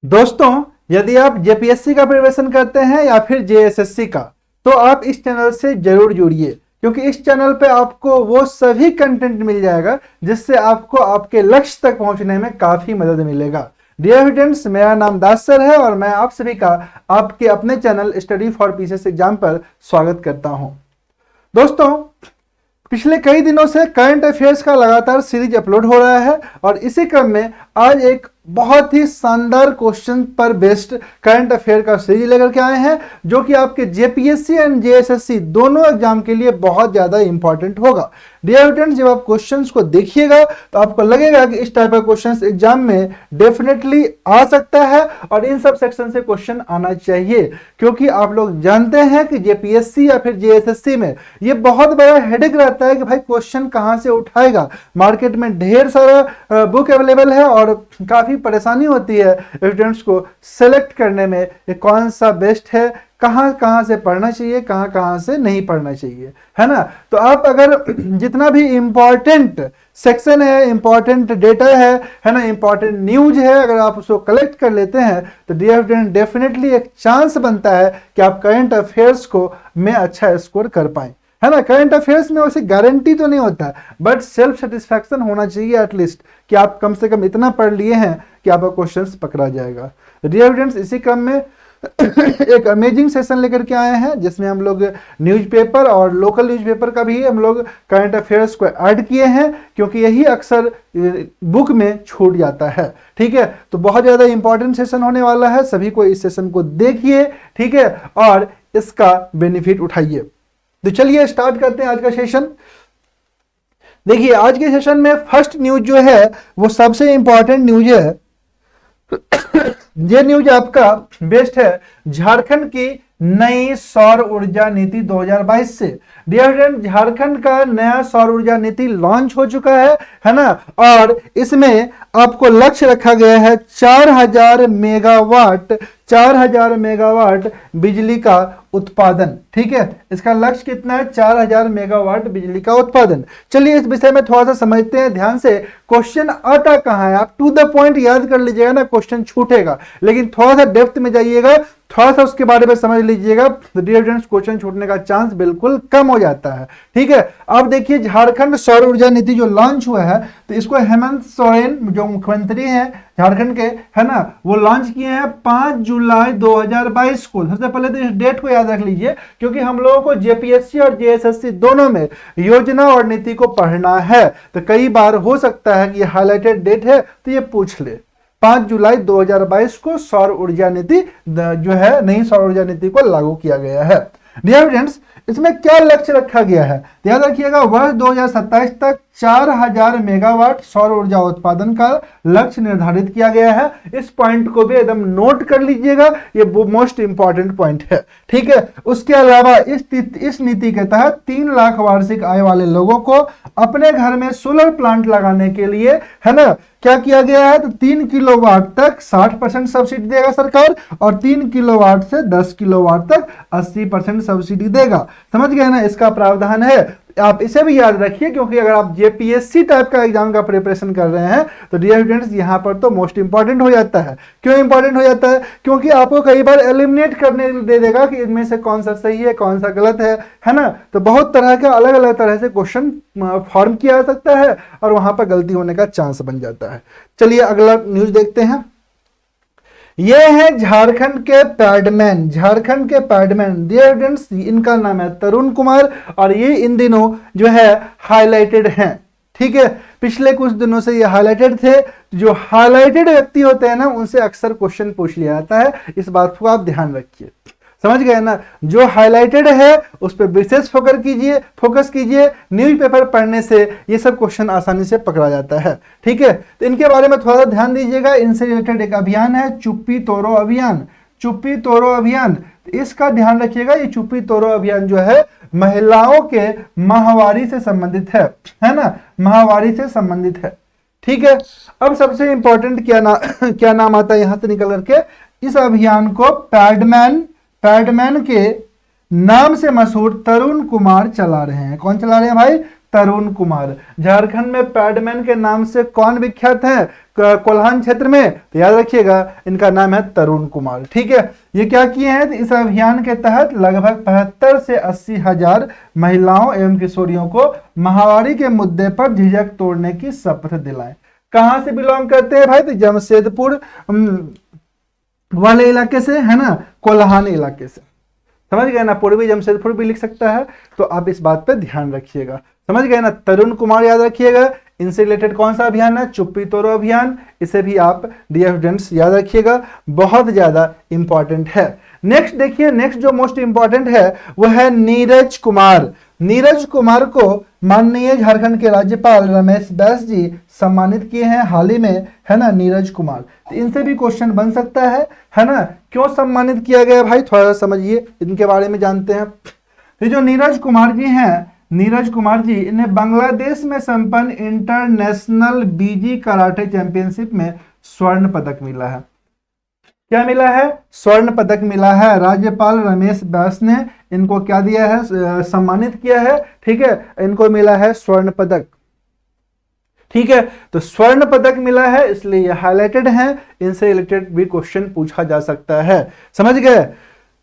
दोस्तों, यदि आप जेपीएससी का प्रिपरेशन करते हैं या फिर जेएसएससी का, तो आप इस चैनल से जरूर जुड़िए, क्योंकि इस चैनल पे आपको वो सभी कंटेंट मिल जाएगा जिससे आपको आपके लक्ष्य तक पहुंचने में काफी मदद मिलेगा। डियर स्टूडेंट्स, मेरा नाम दास सर है और मैं आप सभी का आपके अपने channel study for PCS exam पर स्वागत करता हूं। दोस्तों, पिछले कई दिनों से करंट अफेयर्स का लगातार सीरीज अपलोड हो रहा है और इसी क्रम में आज एक बहुत ही शानदार क्वेश्चन पर बेस्ड करंट अफेयर का सीरीज लेकर के आए हैं, जो कि आपके जेपीएससी एंड जेएसएससी दोनों एग्जाम के लिए बहुत ज्यादा इंपॉर्टेंट होगा। डियर स्टूडेंट्स, जब आप क्वेश्चंस को देखिएगा तो आपको लगेगा कि इस टाइप का क्वेश्चंस एग्जाम में डेफिनेटली आ सकता है और इन सब सेक्शन से क्वेश्चन आना चाहिए, क्योंकि आप लोग जानते हैं कि जेपीएससी या फिर जेएसएससी में ये बहुत बड़ा हेडेक रहता है कि भाई क्वेश्चन कहां से उठाएगा। मार्केट में ढेर सारा बुक अवेलेबल है और काफी परेशानी होती है स्टूडेंट्स को सेलेक्ट करने में ये कौन सा बेस्ट है, कहां कहां से पढ़ना चाहिए, कहां कहां से नहीं पढ़ना चाहिए, है ना। तो आप अगर जितना भी इंपॉर्टेंट सेक्शन है, इंपॉर्टेंट डेटा है ना, इंपॉर्टेंट न्यूज है, अगर आप उसको कलेक्ट कर लेते हैं तो डियर स्टूडेंट डेफिनेटली एक चांस बनता है कि आप करंट अफेयर्स को में अच्छा स्कोर कर पाएं, है ना। करंट अफेयर्स में वैसे गारंटी तो नहीं होता, बट सेल्फ सेटिस्फैक्शन होना चाहिए एटलीस्ट कि आप कम से कम इतना पढ़ लिए हैं कि आपका क्वेश्चंस पकड़ा जाएगा। डियर स्टूडेंट्स, इसी क्रम में एक अमेजिंग सेशन लेकर के आए हैं जिसमें हम लोग न्यूज़पेपर और लोकल न्यूज़पेपर का भी हम लोग करंट अफेयर्स को ऐड किए हैं, क्योंकि यही अक्सर बुक में छूट जाता है। ठीक है, तो बहुत ज़्यादा इंपॉर्टेंट सेशन होने वाला है, सभी को इस सेशन को देखिए, ठीक है, और इसका बेनिफिट उठाइए। तो चलिए स्टार्ट करते हैं आज का सेशन। देखिए, आज के सेशन में फर्स्ट न्यूज जो है वो सबसे इंपॉर्टेंट न्यूज है। ये न्यूज आपका बेस्ट है झारखंड की नई सौर ऊर्जा नीति 2022 से। डियर फ्रेंड, झारखंड का नया सौर ऊर्जा नीति लॉन्च हो चुका है ना, और इसमें आपको लक्ष्य रखा गया है 4000 मेगावाट बिजली का उत्पादन। ठीक है, इसका लक्ष्य कितना है? 4000 मेगावाट बिजली का उत्पादन। चलिए इस विषय में थोड़ा सा समझते हैं ध्यान से। क्वेश्चन आता कहां है, आप टू द पॉइंट याद कर लीजिएगा ना, क्वेश्चन छूटेगा, लेकिन थोड़ा सा डेप्थ में जाइएगा, थोड़ा सा उसके बारे में समझ लीजिएगा, तो डियर स्टूडेंट्स क्वेश्चन छूटने का चांस बिल्कुल कम हो जाता है। ठीक है, अब देखिए झारखंड सौर ऊर्जा नीति जो लॉन्च हुआ है, तो इसको हेमंत सोरेन जो मुख्यमंत्री हैं झारखंड के, है ना, वो लॉन्च किए हैं 5 जुलाई 2022 को। सबसे पहले तो इस डेट को याद रख लीजिए, क्योंकि हम लोगों को जेपीएससी और जेएसएससी दोनों में योजना और नीति को पढ़ना है, तो कई बार हो सकता है कि ये हाईलाइटेड डेट है तो ये पूछ ले। 5 जुलाई 2022 को सौर ऊर्जा नीति जो है, नई सौर ऊर्जा नीति को लागू किया गया है। डियर फ्रेंड्स, इसमें क्या लक्ष्य रखा गया है, याद रखिएगा, वर्ष 2027 तक 4000 मेगावाट सौर ऊर्जा उत्पादन का लक्ष्य निर्धारित किया गया है। इस पॉइंट को भी एकदम नोट कर लीजिएगा, ये मोस्ट इंपॉर्टेंट पॉइंट है। ठीक है, उसके अलावा इस नीति के तहत 3 लाख वार्षिक आय वाले लोगों को अपने घर में सोलर प्लांट लगाने के लिए, है ना, क्या किया गया है, तो 3 किलोवाट तक 60% सब्सिडी देगा सरकार, और 3 किलोवाट से 10 किलोवाट तक 80% सब्सिडी देगा। समझ गए ना, इसका प्रावधान है। आप इसे भी याद रखिए, क्योंकि अगर आप जेपीएससी टाइप का एग्जाम का प्रिपरेशन कर रहे हैं तो डियर स्टूडेंट्स यहां पर तो मोस्ट इंपॉर्टेंट हो जाता है। क्यों इंपॉर्टेंट हो जाता है? क्योंकि आपको कई बार एलिमिनेट करने दे देगा कि इनमें से कौन सा सही है, कौन सा गलत है ना। तो बहुत तरह का अलग अलग तरह से क्वेश्चन फॉर्म किया जा सकता है और वहां पर गलती होने का चांस बन जाता है। चलिए अगला न्यूज देखते हैं। ये है झारखंड के पैडमैन, झारखंड के पैडमैन, डियर स्टूडेंट्स इनका नाम है तरुण कुमार, और ये इन दिनों जो है हाईलाइटेड हैं। ठीक है, पिछले कुछ दिनों से ये हाईलाइटेड थे। जो हाईलाइटेड व्यक्ति होते हैं ना, उनसे अक्सर क्वेश्चन पूछ लिया जाता है, इस बात को आप ध्यान रखिए। समझ गए ना, जो हाईलाइटेड है उस पर विशेष फोकस कीजिए। न्यूज़पेपर पढ़ने से ये सब क्वेश्चन आसानी से पकड़ा जाता है। ठीक है, तो इनके बारे में थोड़ा सा ध्यान दीजिएगा। इनसे रिलेटेड एक अभियान है चुप्पी तोड़ो अभियान, चुप्पी तोड़ो अभियान, इसका ध्यान रखिएगा। ये चुप्पी तोड़ो अभियान जो है महिलाओं के माहवारी से संबंधित है ना, माहवारी से संबंधित है। ठीक है, अब सबसे इंपॉर्टेंट क्या नाम आता है यहां से निकल करके, इस अभियान को पैडमैन के नाम से मशहूर तरुण कुमार चला रहे हैं। कौन चला रहे हैं भाई? तरुण कुमार। झारखंड में पैडमैन के नाम से कौन विख्यात है कोल्हान क्षेत्र में? तो याद रखिएगा इनका नाम है तरुण कुमार। ठीक है, ये क्या किए हैं? तो इस अभियान के तहत लगभग 75 से 80 हजार महिलाओं एवं किशोरियों को माहवारी के मुद्दे पर झिझक तोड़ने की शपथ दिलाएं। कहां से बिलोंग करते हैं भाई? तो जमशेदपुर वाले इलाके से, है ना, कोल्हान इलाके से। समझ गए ना, पूर्वी जमशेदपुर भी लिख सकता है, तो आप इस बात पे ध्यान रखिएगा। समझ गए ना, तरुण कुमार याद रखिएगा। इनसे रिलेटेड कौन सा अभियान है? चुप्पी तोड़ो अभियान। इसे भी आप डियर स्टूडेंट्स याद रखिएगा, बहुत ज्यादा इंपॉर्टेंट है। नेक्स्ट देखिए, नेक्स्ट जो मोस्ट इंपॉर्टेंट है वह है नीरज कुमार। नीरज कुमार को माननीय झारखंड के राज्यपाल रमेश बैस जी सम्मानित किए हैं हाल ही में, है ना, नीरज कुमार। तो इनसे भी क्वेश्चन बन सकता है ना। क्यों सम्मानित किया गया भाई, थोड़ा सा समझिए, इनके बारे में जानते हैं। ये जो नीरज कुमार जी हैं, नीरज कुमार जी, इन्हें बांग्लादेश में संपन्न इंटरनेशनल बीजी कराटे चैंपियनशिप में स्वर्ण पदक मिला है। क्या मिला है? स्वर्ण पदक मिला है। राज्यपाल रमेश बैस ने इनको क्या दिया है? सम्मानित किया है। ठीक है, इनको मिला है स्वर्ण पदक। ठीक है, तो स्वर्ण पदक मिला है इसलिए ये हाईलाइटेड है। इनसे रिलेटेड भी क्वेश्चन पूछा जा सकता है। समझ गए?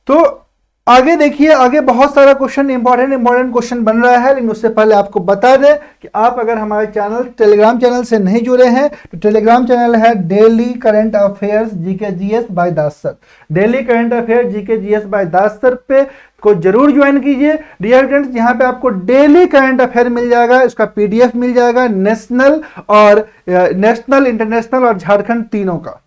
तो आगे देखिए, आगे बहुत सारा क्वेश्चन इंपॉर्टेंट क्वेश्चन बन रहा है, लेकिन उससे पहले आपको बता दें कि आप अगर हमारे चैनल टेलीग्राम चैनल से नहीं जुड़े हैं तो टेलीग्राम चैनल है daily current affairs GK GS bye दास sir. Daily current affair GK GS bye दास सर पे को जरूर ज्वाइन कीजिए डियर फ्रेंड्स। यहाँ पे आपको डेली करंट अफेयर मिल जाएगा, इसका पीडीएफ मिल जाएगा, नेशनल, इंटरनेशनल और झारखंड तीनों का।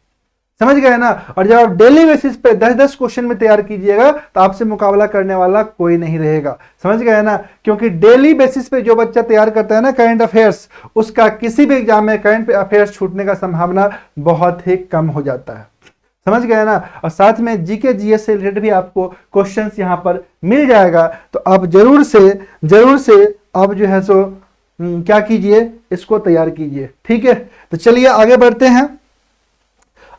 समझ गए ना। और जब आप डेली बेसिस पे 10-10 क्वेश्चन में तैयार कीजिएगा तो आपसे मुकाबला करने वाला कोई नहीं रहेगा। समझ गए ना, क्योंकि डेली बेसिस पे जो बच्चा तैयार करता है ना करंट अफेयर्स, उसका किसी भी एग्जाम में करंट अफेयर्स छूटने का संभावना बहुत ही कम हो जाता है। समझ गए ना। और साथ में जीके जीएस से रिलेटेड भी आपको क्वेश्चंस यहाँ पर मिल जाएगा, तो आप जरूर से आप जो है सो क्या कीजिए, इसको तैयार कीजिए। ठीक है, तो चलिए आगे बढ़ते हैं।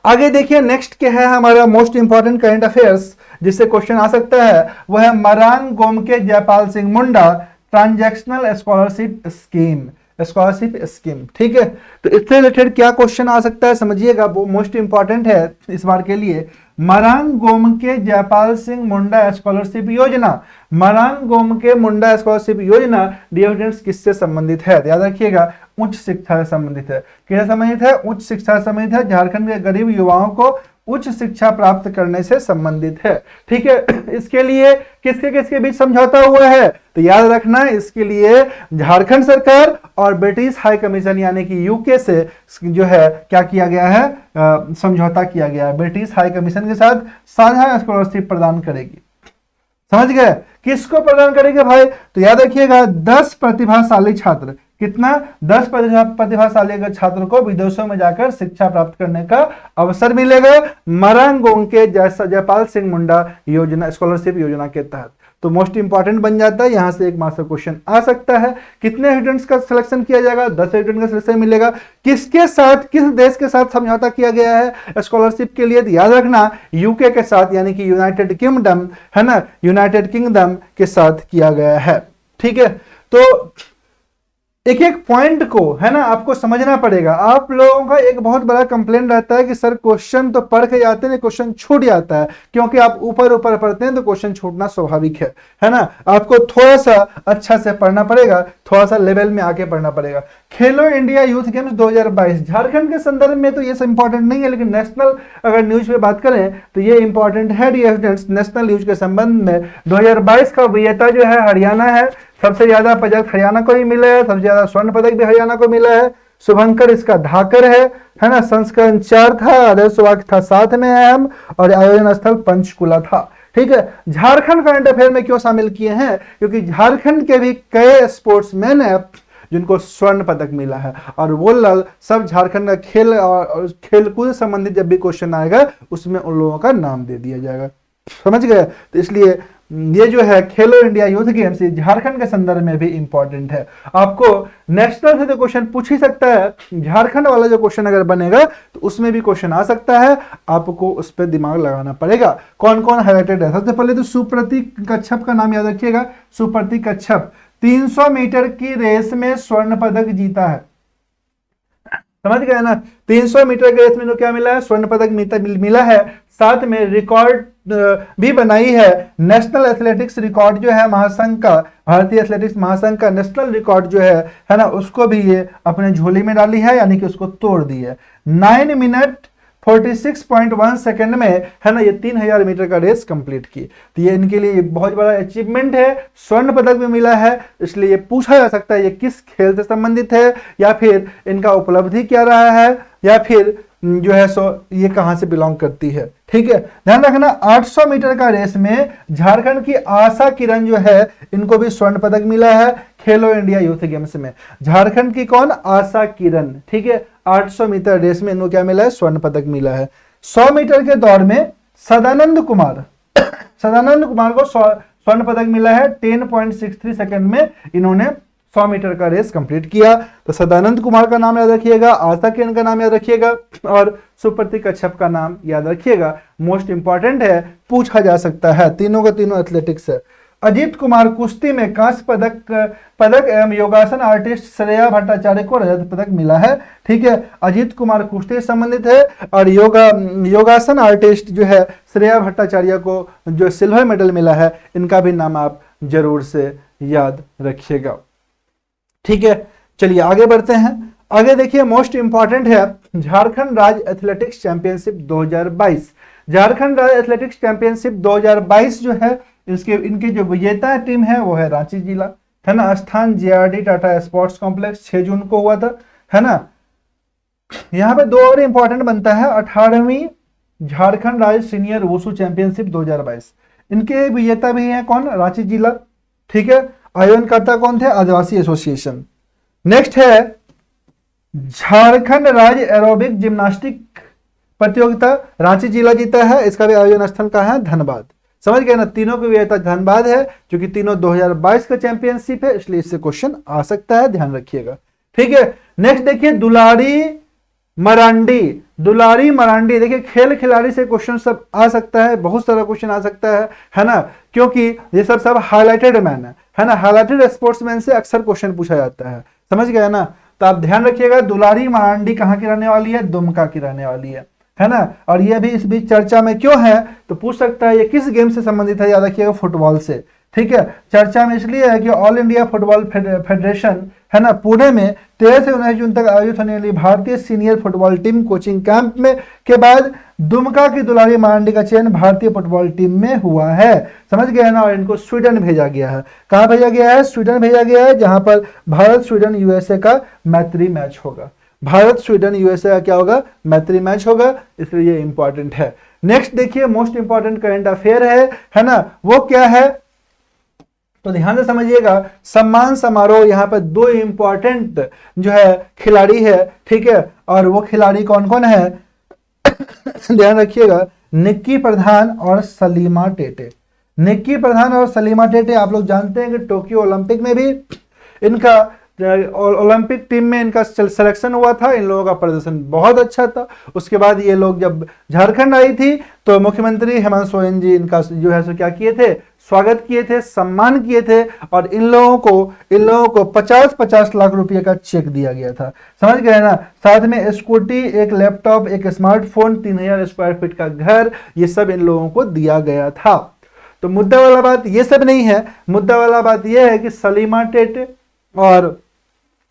आगे देखिए, नेक्स्ट क्या है हमारा मोस्ट इंपॉर्टेंट करंट अफेयर्स जिससे क्वेश्चन आ सकता है, वह है मरान Gomke Jaipal Singh Munda transactional scholarship scheme. ठीक है, तो इससे रिलेटेड क्या क्वेश्चन आ सकता है समझिएगा, वो मोस्ट इंपॉर्टेंट है इस बार के लिए। मरान गोमके जयपाल सिंह मुंडा स्कॉलरशिप योजना, मरान गोमके मुंडा स्कॉलरशिप योजना डियर स्टूडेंट्स किससे संबंधित है? याद रखिएगा, उच्च शिक्षा से संबंधित है। किससे संबंधित है? उच्च शिक्षा से संबंधित है। झारखंड के गरीब युवाओं को उच्च शिक्षा प्राप्त करने से संबंधित है। ठीक है, इसके लिए किसके किसके बीच समझौता हुआ है? तो याद रखना, इसके लिए झारखंड सरकार और ब्रिटिश हाई कमीशन यानी कि यूके से जो है क्या किया गया है, समझौता किया गया है। ब्रिटिश हाई कमीशन के साथ साझा स्कॉलरशिप प्रदान करेगी। समझ गए? किसको प्रदान करेंगे भाई? तो याद रखिएगा 10 प्रतिभाशाली छात्र, कितना? 10 प्रतिभाशाली छात्र को विदेशों में जाकर शिक्षा प्राप्त करने का अवसर मिलेगा मरान गोमके जयपाल सिंह मुंडा योजना स्कॉलरशिप योजना के तहत। तो मोस्ट इंपॉर्टेंट बन जाता है, यहां से एक मास्टर क्वेश्चन आ सकता है। कितने स्टूडेंट्स का सिलेक्शन किया जाएगा? 10 स्टूडेंट का सिलेक्शन मिलेगा। किसके साथ, किस देश के साथ समझौता किया गया है स्कॉलरशिप के लिए? याद रखना, यूके के साथ यानी कि यूनाइटेड किंगडम, है ना, यूनाइटेड किंगडम के साथ किया गया है। ठीक है, तो एक एक पॉइंट को, है ना, आपको समझना पड़ेगा। आप लोगों का एक बहुत बड़ा कंप्लेन रहता है कि सर क्वेश्चन तो पढ़ के जाते हैं, क्वेश्चन छूट जाता है, क्योंकि आप ऊपर पढ़ते हैं तो क्वेश्चन छूटना स्वाभाविक है ना। आपको थोड़ा सा अच्छा से पढ़ना पड़ेगा, थोड़ा सा लेवल में आके पढ़ना पड़ेगा। खेलो इंडिया यूथ गेम्स 2022 झारखंड के संदर्भ में तो ये इंपॉर्टेंट नहीं है, लेकिन नेशनल अगर न्यूज पे बात करें तो ये इंपॉर्टेंट है डियर स्टूडेंट्स। नेशनल न्यूज के संबंध में 2022 का विजेता जो है हरियाणा है। सबसे ज्यादा पदक हरियाणा को ही मिला है, सबसे ज्यादा स्वर्ण पदक भी हरियाणा को मिला है। शुभंकर इसका धाकर है ना। संस्करण 4 था, आदर्श वाक्य था 7 में अहम, और आयोजन स्थल पंचकुला था। ठीक है, झारखंड करंट अफेयर में क्यों शामिल किए हैं? क्योंकि झारखंड के भी कई स्पोर्ट्समैन है जिनको स्वर्ण पदक मिला है, और वो लोग सब झारखंड का खेल और खेलकूद संबंधित जब भी क्वेश्चन आएगा उसमें उन लोगों का नाम दे दिया जाएगा। समझ गए? तो इसलिए ये जो है खेलो इंडिया यूथ गेम्स झारखंड के संदर्भ में भी इंपॉर्टेंट है। आपको नेशनल से तो क्वेश्चन पूछ ही सकता है, झारखंड वाला जो क्वेश्चन अगर बनेगा तो उसमें भी क्वेश्चन आ सकता है, आपको उस पर दिमाग लगाना पड़ेगा। कौन कौन हाईलाइटेड है? सबसे पहले तो सुप्रतीक कच्छप का नाम याद रखिएगा। सुप्रतीक कच्छप 300 मीटर की रेस में स्वर्ण पदक जीता है। समझ गए ना, 300 मीटर के रेस में इनको क्या मिला है, स्वर्ण पदक मिला है। साथ में रिकॉर्ड भी बनाई है, नेशनल एथलेटिक्स रिकॉर्ड जो है महासंघ का, भारतीय एथलेटिक्स महासंघ का नेशनल रिकॉर्ड जो है ना, उसको भी ये अपने झोली में डाली है, यानी कि उसको तोड़ दी है। 9 मिनट 46.1 सेकंड में है ना ये 3000 मीटर का रेस कंप्लीट की। तो ये इनके लिए बहुत बड़ा अचीवमेंट है, स्वर्ण पदक भी मिला है। इसलिए ये पूछा जा सकता है ये किस खेल से संबंधित है, या फिर इनका उपलब्धि क्या रहा है, या फिर जो है सो ये कहां से बिलोंग करती है। ठीक है, ध्यान रखना 800 मीटर का रेस में झारखंड की आशा किरण जो है इनको भी स्वर्ण पदक मिला है खेलो इंडिया यूथ गेम्स में। झारखंड की कौन, आशा किरण। ठीक है, 800 मीटर रेस में इनको क्या मिला है, स्वर्ण पदक मिला है। 100 मीटर के दौड़ में सदानंद कुमार को स्वर्ण पदक मिला है। 10.63 सेकंड में इन्होंने 100 मीटर का रेस कंप्लीट किया। तो सदानंद कुमार का नाम याद रखिएगा, आशा किरण का नाम याद रखिएगा, और सुप्रतीक कच्छप का नाम याद रखिएगा। मोस्ट इंपॉर्टेंट है, पूछा जा सकता है, तीनों का तीनों एथलेटिक्स है। अजीत कुमार कुश्ती में कांस्य पदक एवं योगासन आर्टिस्ट श्रेया भट्टाचार्य को रजत पदक मिला है। ठीक है, अजीत कुमार कुश्ती से संबंधित है, और योगासन आर्टिस्ट जो है श्रेया भट्टाचार्य को जो सिल्वर मेडल मिला है, इनका भी नाम आप जरूर से याद रखिएगा। ठीक है, चलिए आगे बढ़ते हैं। आगे देखिए, मोस्ट इंपॉर्टेंट है झारखंड राज्य एथलेटिक्स चैंपियनशिप 2022। झारखंड राज्य एथलेटिक्स चैंपियनशिप 2022 जो है इनकी जो विजेता टीम है वो है रांची जिला, है ना। स्थान जेआरडी टाटा स्पोर्ट्स कॉम्प्लेक्स, 6 जून को हुआ था, है ना। यहाँ पे 2 और इंपॉर्टेंट बनता है, 18वीं झारखंड राज्य सीनियर वुशु चैंपियनशिप 2022। इनके विजेता भी हैं कौन, रांची जिला। ठीक है, आयोजनकर्ता कौन थे, आदिवासी एसोसिएशन। नेक्स्ट है झारखंड राज्य एरोबिक जिम्नास्टिक प्रतियोगिता, रांची जिला जीता है। इसका भी आयोजन स्थल कहाँ है, धनबाद। समझ गए ना, तीनों की विजेता धनबाद है, क्योंकि तीनों 2022 का चैंपियनशिप है, इसलिए इससे क्वेश्चन आ सकता है, ध्यान रखिएगा। ठीक है, नेक्स्ट देखिए दुलारी मरांडी। देखिए खेल खिलाड़ी से क्वेश्चन सब आ सकता है, बहुत सारा क्वेश्चन आ सकता है ना, क्योंकि ये सब हाईलाइटेड मैन है ना। हाईलाइटेड स्पोर्ट्समैन से अक्सर क्वेश्चन पूछा जाता है, समझ गए ना। तो आप ध्यान रखिएगा, दुलारी मरांडी कहाँ की रहने वाली है, दुमका की रहने वाली है ना। और ये भी इस बीच चर्चा में क्यों है, तो पूछ सकता है ये किस गेम से संबंधित है, याद रखिएगा फुटबॉल से। ठीक है, चर्चा में इसलिए है कि ऑल इंडिया फुटबॉल फेडरेशन है ना, पुणे में 13 से 19 जून तक आयोजित होने वाली भारतीय senior football team coaching camp में के बाद दुमका की दुलारी मरांडी का चयन भारतीय फुटबॉल टीम में हुआ है। समझ गए ना, और इनको स्वीडन भेजा गया है। कहाँ भेजा गया है, स्वीडन भेजा गया है, जहां पर भारत स्वीडन यूएसए का मैत्री मैच होगा। भारत स्वीडन यूएसए का क्या होगा, मैत्री मैच होगा, इसलिए ये इंपॉर्टेंट है। नेक्स्ट देखिए, मोस्ट इंपॉर्टेंट करंट अफेयर है ना, वो क्या है, तो ध्यान से समझिएगा। सम्मान समारोह, यहाँ पर 2 इंपॉर्टेंट जो है खिलाड़ी है। ठीक है, और वो खिलाड़ी कौन कौन है, ध्यान रखिएगा, निक्की प्रधान और सलीमा टेटे। निक्की प्रधान और सलीमा टेटे आप लोग जानते हैं कि टोक्यो ओलंपिक में भी इनका ओलंपिक टीम में इनका सिलेक्शन हुआ था। इन लोगों का प्रदर्शन बहुत अच्छा था। उसके बाद ये लोग जब झारखंड आई थी तो मुख्यमंत्री हेमंत सोरेन जी इनका जो है सो क्या किए थे, स्वागत किए थे, सम्मान किए थे, और इन लोगों को 50-50 लाख रुपए का चेक दिया गया था। समझ गए ना, साथ में स्कूटी, एक लैपटॉप, एक स्मार्टफोन, 3000 स्क्वायर फीट का घर, ये सब इन लोगों को दिया गया था। तो मुद्दा वाला बात ये सब नहीं है, मुद्दा वाला बात यह है कि सलीमा टेटे और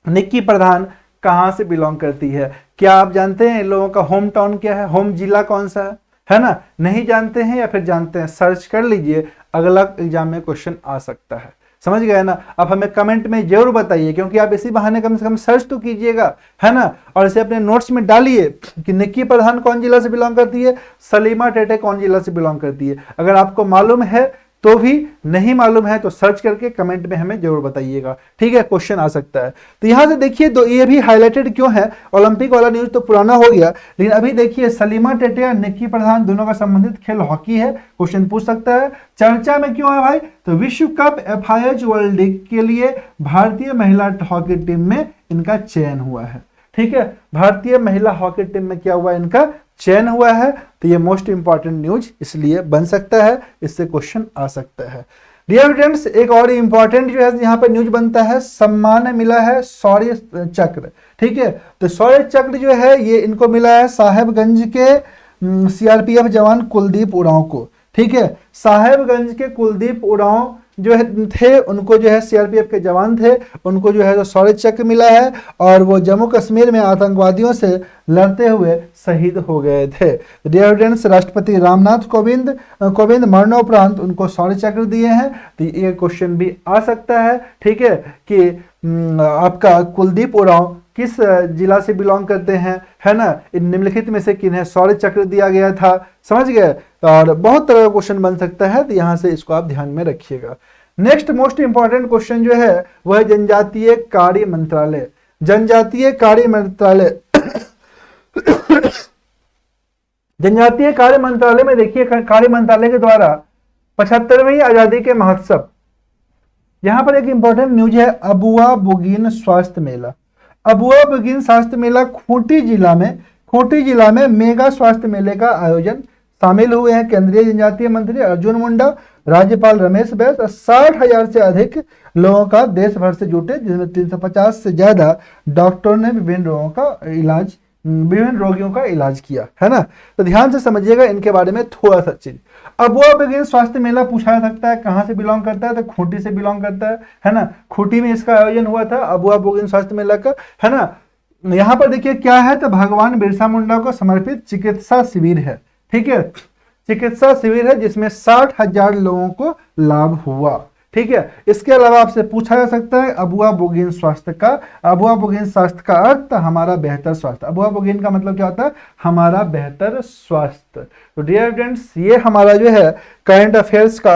निक्की प्रधान कहां से बिलोंग करती है। क्या आप जानते हैं इन लोगों का होम टाउन क्या है, होम जिला कौन सा है ना। नहीं जानते हैं या फिर जानते हैं, सर्च कर लीजिए, अगला एग्जाम में क्वेश्चन आ सकता है। समझ गए ना। अब हमें कमेंट में जरूर बताइए, क्योंकि आप इसी बहाने कम से कम सर्च तो कीजिएगा, है ना, और इसे अपने नोट्स में डालिए कि निक्की प्रधान कौन जिला से बिलोंग करती है, सलीमा टेटे कौन जिला से बिलोंग करती है। अगर आपको मालूम है तो भी, नहीं मालूम है तो सर्च करके कमेंट में हमें जरूर बताइएगा। ठीक है, क्वेश्चन आ सकता है। तो यहां से देखिए, तो ये भी हाईलाइटेड क्यों है, ओलंपिक वाला न्यूज तो पुराना हो गया, लेकिन अभी देखिए सलीमा टेटे और निक्की प्रधान दोनों का संबंधित खेल हॉकी है। क्वेश्चन पूछ सकता है चर्चा में क्यों है भाई, तो विश्व कप FIH वर्ल्ड लीग के लिए भारतीय महिला हॉकी टीम में इनका चयन हुआ है। ठीक है, भारतीय महिला हॉकी टीम में क्या हुआ, इनका चयन हुआ है। तो ये मोस्ट इंपॉर्टेंट न्यूज इसलिए बन सकता है, इससे क्वेश्चन आ सकता है। डियर स्टूडेंट्स, एक और इम्पॉर्टेंट जो है यहाँ पर न्यूज बनता है, सम्मान मिला है शौर्य चक्र। ठीक है, तो शौर्य चक्र जो है ये इनको मिला है साहेबगंज के सीआरपीएफ जवान कुलदीप उरांव को। ठीक है, साहेबगंज के कुलदीप उरांव जो है थे, उनको जो है सीआरपीएफ के जवान थे, उनको जो है जो शौर्य चक्र मिला है, और वो जम्मू कश्मीर में आतंकवादियों से लड़ते हुए शहीद हो गए थे। डियर स्टूडेंट्स, राष्ट्रपति रामनाथ कोविंद मरणोपरांत उनको शौर्य चक्र दिए हैं। तो ये क्वेश्चन भी आ सकता है, ठीक है, कि आपका कुलदीप उरांव किस जिला से बिलोंग करते हैं, है ना, इन निम्नलिखित में से किन्हें शौर्य चक्र दिया गया था, समझ गए। और बहुत तरह का क्वेश्चन बन सकता है, तो यहां से इसको आप ध्यान में रखिएगा। नेक्स्ट मोस्ट इंपॉर्टेंट क्वेश्चन जो है वह है जनजातीय कार्य मंत्रालय। जनजातीय कार्य मंत्रालय जनजातीय कार्य मंत्रालय में देखिए, कार्य मंत्रालय के द्वारा 75वीं आजादी के महोत्सव, यहां पर एक इंपॉर्टेंट न्यूज है, अबुआ बुगीन स्वास्थ्य मेला। अबुआ बुगीन स्वास्थ्य मेला खूंटी जिला में मेगा स्वास्थ्य मेले का आयोजन। शामिल हुए हैं केंद्रीय जनजातीय मंत्री अर्जुन मुंडा, राज्यपाल रमेश बैस, 60,000 से अधिक लोगों का देश भर से जुटे, जिसमें 350 से ज्यादा डॉक्टरों ने विभिन्न रोगियों का इलाज किया, है ना। तो ध्यान से समझिएगा इनके बारे में थोड़ा सा चीज। अबुआ बुगीन स्वास्थ्य मेला पूछा जा सकता है कहां से बिलोंग करता है, तो खूंटी से बिलोंग करता है ना। खूंटी में इसका आयोजन हुआ था अबुआ बुगीन स्वास्थ्य मेला का, है ना। यहाँ पर देखिए क्या है, तो भगवान बिरसा मुंडा को समर्पित चिकित्सा शिविर है। ठीक है, चिकित्सा शिविर है जिसमें 60,000 लोगों को लाभ हुआ। ठीक है, इसके अलावा आपसे पूछा जा सकता है अबुआ बुगीन स्वास्थ्य का अर्थ हमारा बेहतर स्वास्थ्य। अबुआ बुगीन का मतलब क्या होता है, हमारा बेहतर स्वास्थ्य। तो डियर फ्रेंड्स, ये हमारा जो है करंट अफेयर्स का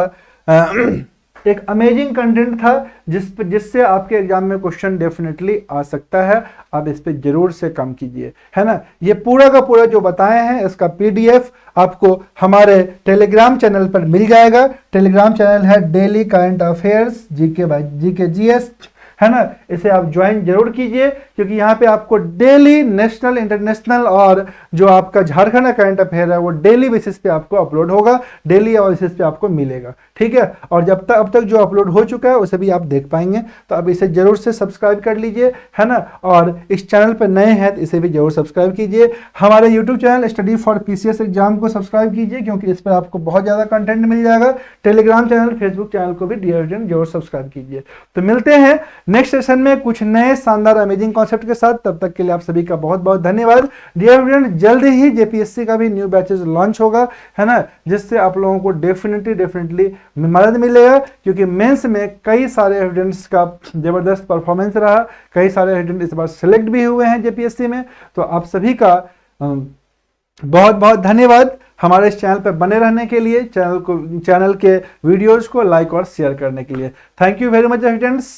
एक अमेजिंग कंटेंट था, जिससे आपके एग्जाम में क्वेश्चन डेफिनेटली आ सकता है। आप इस पे जरूर से काम कीजिए, है ना। ये पूरा का पूरा जो बताए हैं इसका पीडीएफ आपको हमारे टेलीग्राम चैनल पर मिल जाएगा। टेलीग्राम चैनल है daily current affairs GK GS, है ना। इसे आप ज्वाइन जरूर कीजिए, क्योंकि यहाँ पे आपको डेली नेशनल, इंटरनेशनल और जो आपका झारखंड का करंट अफेयर है वो डेली बेसिस पे आपको अपलोड होगा, डेली बेसिस पे आपको मिलेगा। ठीक है, और अब तक जो अपलोड हो चुका है उसे भी आप देख पाएंगे। तो अब इसे जरूर से सब्सक्राइब कर लीजिए, है ना। और इस चैनल पर नए हैं तो इसे भी जरूर सब्सक्राइब कीजिए। हमारे YouTube channel study for PCS exam को सब्सक्राइब कीजिए, क्योंकि इस पर आपको बहुत ज्यादा कंटेंट मिल जाएगा। टेलीग्राम चैनल, फेसबुक चैनल को भी डियर स्टूडेंट जरूर सब्सक्राइब कीजिए। तो मिलते हैं नेक्स्ट सेशन में कुछ नए शानदार अमेजिंग कॉन्सेप्ट के साथ। तब तक के लिए आप सभी का बहुत बहुत धन्यवाद। डियर स्टूडेंट, जल्द ही जेपीएससी का भी न्यू बैचेस लॉन्च होगा, है ना, जिससे आप लोगों को डेफिनेटली मदद मिलेगा, क्योंकि मेंस में कई सारे स्टूडेंट्स का जबरदस्त परफॉर्मेंस रहा, कई सारे स्टूडेंट इस बार सिलेक्ट भी हुए हैं जेपीएससी में। तो आप सभी का बहुत बहुत धन्यवाद हमारे इस चैनल पर बने रहने के लिए, चैनल के वीडियोज को लाइक और शेयर करने के लिए। Thank you very much students.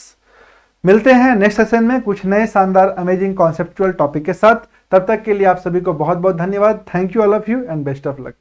मिलते हैं नेक्स्ट सेशन में कुछ नए शानदार अमेजिंग कॉन्सेप्चुअल टॉपिक के साथ। तब तक के लिए आप सभी को बहुत बहुत धन्यवाद। Thank you all of you and best of luck.